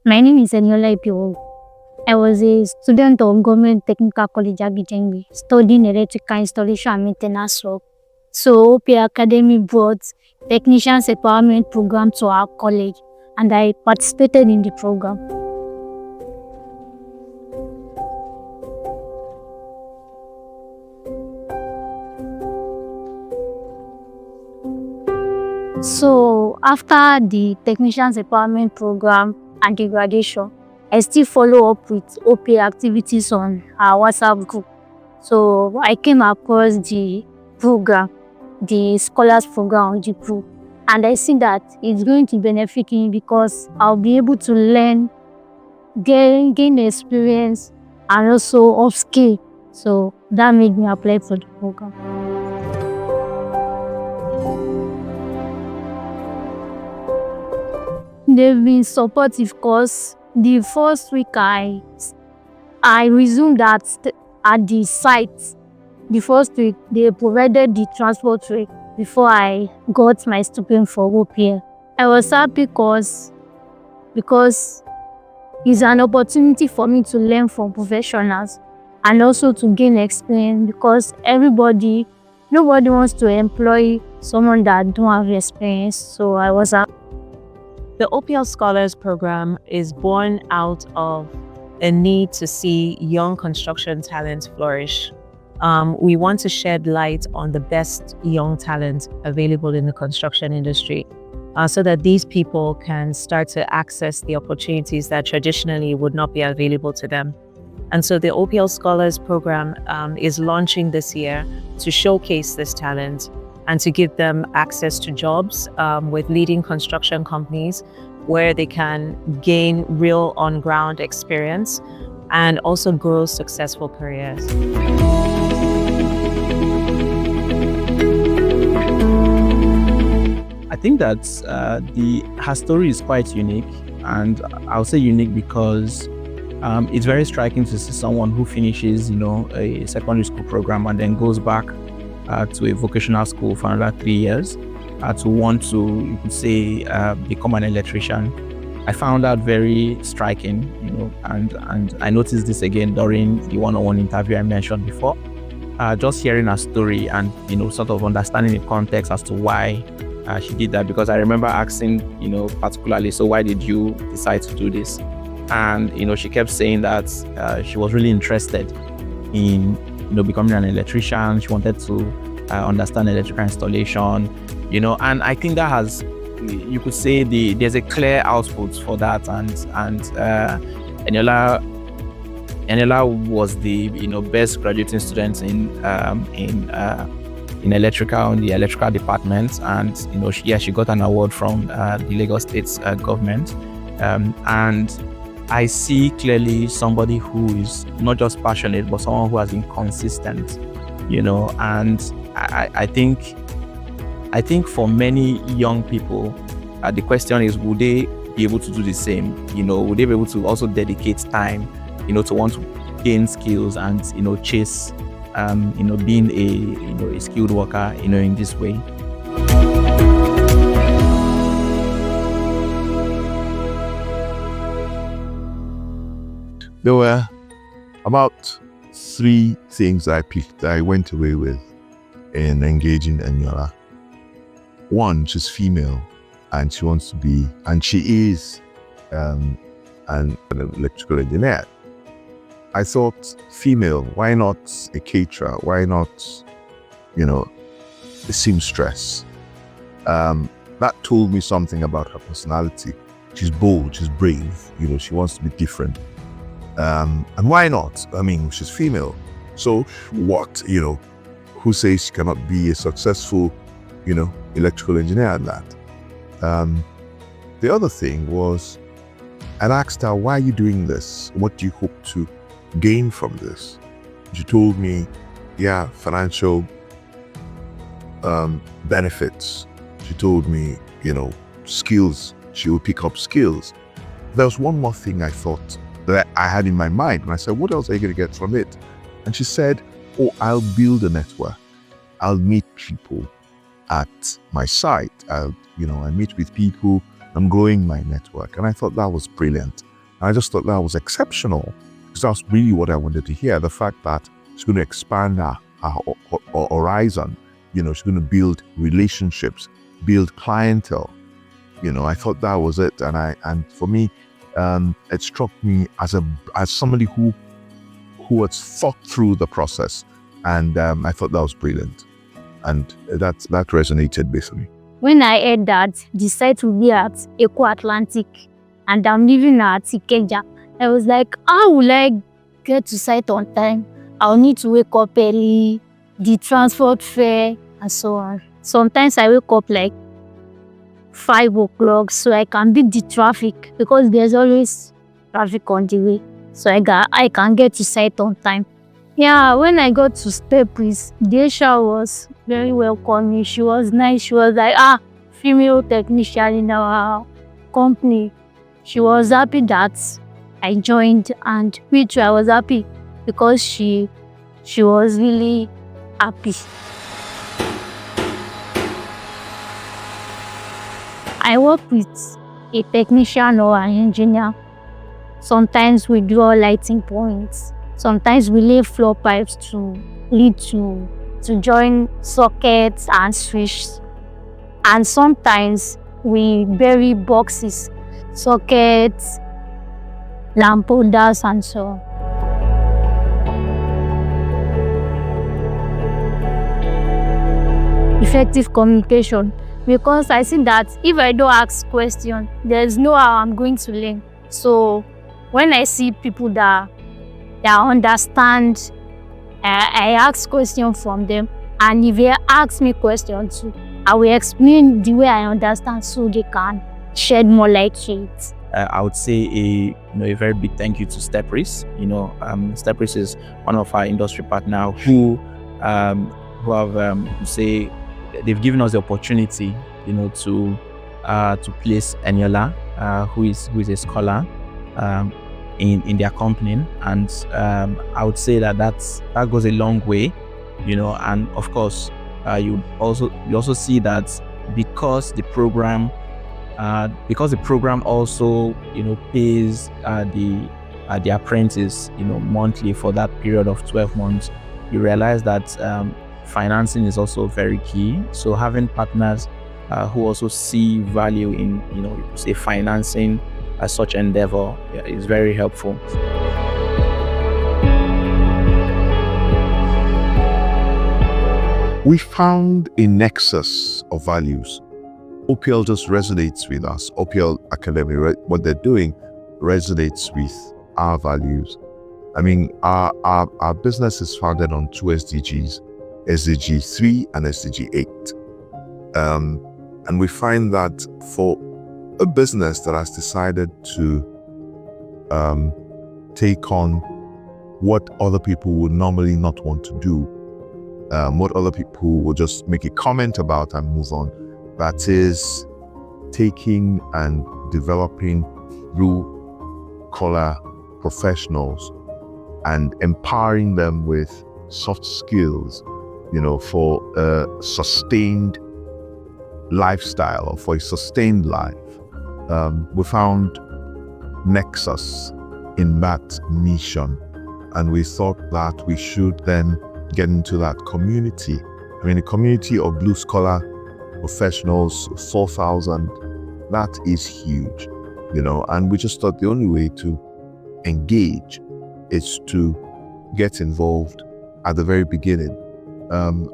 My name is Eniola Ibiwoye. I was a student of Government Technical College Agijengbe, studying electrical installation and maintenance work. So OPL Academy brought technicians empowerment program to our college, and I participated in the program. So after the technicians empowerment program and the graduation, I still follow up with OPL activities on our WhatsApp group. So I came across the program, the scholars program on the group, and I see that it's going to benefit me because I'll be able to learn, gain experience, and also upskill. So that made me apply for the program. They've been supportive because the first week I resumed at the site. The first week they provided the transport rate before I got my stipend for OPL. I was happy because it's an opportunity for me to learn from professionals and also to gain experience because nobody wants to employ someone that don't have experience. So I was happy. The OPL Scholars program is born out of a need to see young construction talent flourish. We want to shed light on the best young talent available in the construction industry so that these people can start to access the opportunities that traditionally would not be available to them. And so the OPL Scholars program is launching this year to showcase this talent and to give them access to jobs with leading construction companies where they can gain real on-ground experience and also grow successful careers. I think that her story is quite unique, and I'll say unique because it's very striking to see someone who finishes, a secondary school program and then goes back to a vocational school for another 3 years to want to, you could say, become an electrician. I found that very striking, and I noticed this again during the one-on-one interview I mentioned before. Just hearing her story and, sort of understanding the context as to why she did that, because I remember asking, particularly, so why did you decide to do this? And, she kept saying that she was really interested in becoming an electrician. She wanted to understand electrical installation, and I think that has, you could say, there's a clear output for that. And Eniola was the best graduating student in electrical, in the electrical department, and she got an award from the Lagos State government, and I see clearly somebody who is not just passionate, but someone who has been consistent, and I think for many young people, the question is, would they be able to do the same? Would they be able to also dedicate time, to want to gain skills and, chase, being a skilled worker, in this way? There were about 3 things I picked that I went away with in engaging Eniola. One, she's female and she wants to be, and she is an electrical engineer. I thought, female, why not a caterer? Why not, a seamstress? That told me something about her personality. She's bold, she's brave, she wants to be different. And why not? I mean, she's female. So what, who says she cannot be a successful, electrical engineer at that? The other thing was, I asked her, why are you doing this? What do you hope to gain from this? She told me, financial benefits. She told me, skills. She will pick up skills. There was one more thing I thought that I had in my mind, and I said, what else are you going to get from it? And she said, I'll build a network. I'll meet people at my site. I meet with people. I'm growing my network. And I thought that was brilliant. I just thought that was exceptional, because that's really what I wanted to hear. The fact that she's going to expand our horizon, she's going to build relationships, build clientele. I thought that was it. And for me, it struck me as somebody who had thought through the process. And I thought that was brilliant. And that resonated with me. When I heard that the site will be at Eco Atlantic and I'm living at Ikeja, I was like, how will I get to site on time? I'll need to wake up early, the transport fare, and so on. Sometimes I wake up like 5 o'clock so I can beat the traffic, because there's always traffic on the way. So I can get to site on time. Yeah, when I got to Stepris, the HR was very welcoming. She was nice. She was like, female technician in our company. She was happy that I joined, and which I was happy because she was really happy. I work with a technician or an engineer. Sometimes we draw lighting points. Sometimes we lay floor pipes to lead to join sockets and switches. And sometimes we bury boxes, sockets, lamp holders, and so on. Effective communication, because I see that if I don't ask questions, there's no how I'm going to learn. So when I see people that understand, I ask questions from them, and if they ask me questions too, I will explain the way I understand so they can shed more light to it. I would say a very big thank you to Stepris. Stepris is one of our industry partners who have say they've given us the opportunity, to place Eniola, who is a scholar, in their company, and I would say that goes a long way, and of course you also see that because the program also pays the apprentice monthly for that period of 12 months, you realize that financing is also very key. So having partners who also see value in say financing such endeavor is very helpful. We found a nexus of values. OPL just resonates with us. OPL Academy, what they're doing resonates with our values. I mean, our business is founded on 2 SDGs, SDG 3 and SDG 8. And we find that for a business that has decided to take on what other people would normally not want to do, what other people will just make a comment about and move on, that is taking and developing blue-collar professionals and empowering them with soft skills, for a sustained lifestyle or for a sustained life. We found nexus in that mission, and we thought that we should then get into that community. I mean, a community of blue-collar professionals, 4,000, that is huge, and we just thought the only way to engage is to get involved at the very beginning.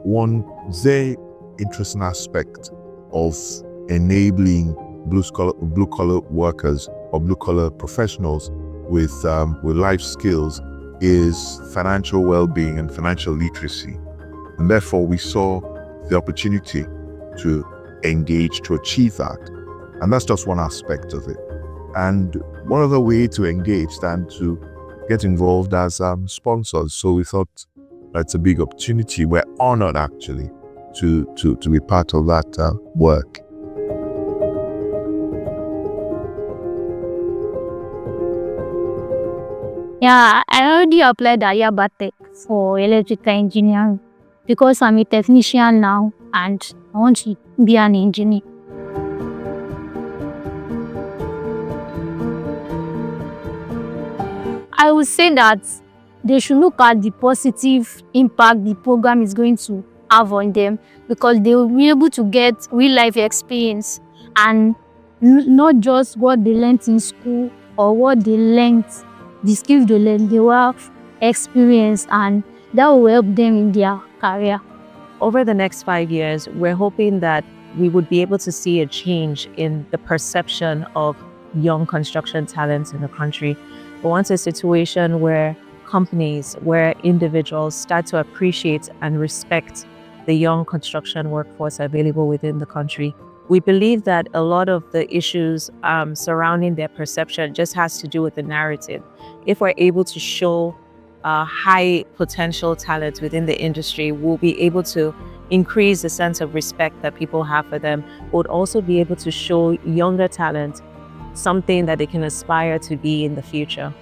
One very interesting aspect of enabling blue-collar workers or blue-collar professionals with life skills is financial well-being and financial literacy. And therefore, we saw the opportunity to engage to achieve that. And that's just one aspect of it. And one other way to engage than to get involved as sponsors. So we thought that's a big opportunity. We're honored actually to be part of that work. Yeah, I already applied at Yabatech for electrical engineering because I'm a technician now and I want to be an engineer. I would say that they should look at the positive impact the program is going to have on them, because they will be able to get real life experience, and not just what they learned in school or what they learned, the skills they learned. They will have experience, and that will help them in their career. Over the next 5 years, we're hoping that we would be able to see a change in the perception of young construction talents in the country. We want a situation where companies, where individuals start to appreciate and respect the young construction workforce available within the country. We believe that a lot of the issues surrounding their perception just has to do with the narrative. If we're able to show high potential talent within the industry, we'll be able to increase the sense of respect that people have for them. We'll also be able to show younger talent something that they can aspire to be in the future.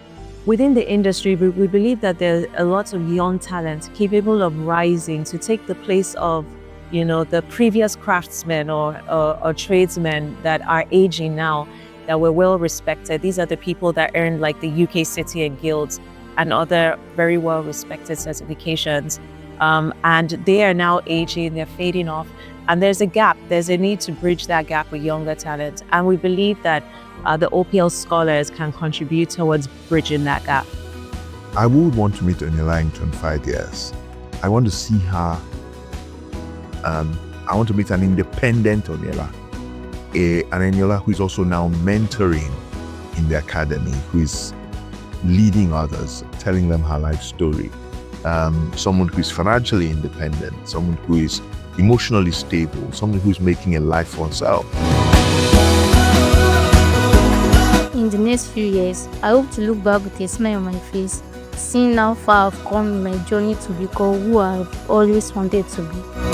Within the industry, we believe that there are a lot of young talent capable of rising to take the place of, the previous craftsmen or tradesmen that are aging now, that were well respected. These are the people that earned like the UK City and Guilds and other very well respected certifications. And they are now aging, they're fading off. And there's a gap, there's a need to bridge that gap with younger talent. And we believe that the OPL Scholars can contribute towards bridging that gap. I would want to meet Eniola in 25 years. I want to see her. I want to meet an independent Eniola, an Eniola who is also now mentoring in the academy, who is leading others, telling them her life story. Someone who is financially independent, someone who is emotionally stable, someone who is making a life for herself. In the next few years, I hope to look back with a smile on my face, seeing how far I've come in my journey to become who I've always wanted to be.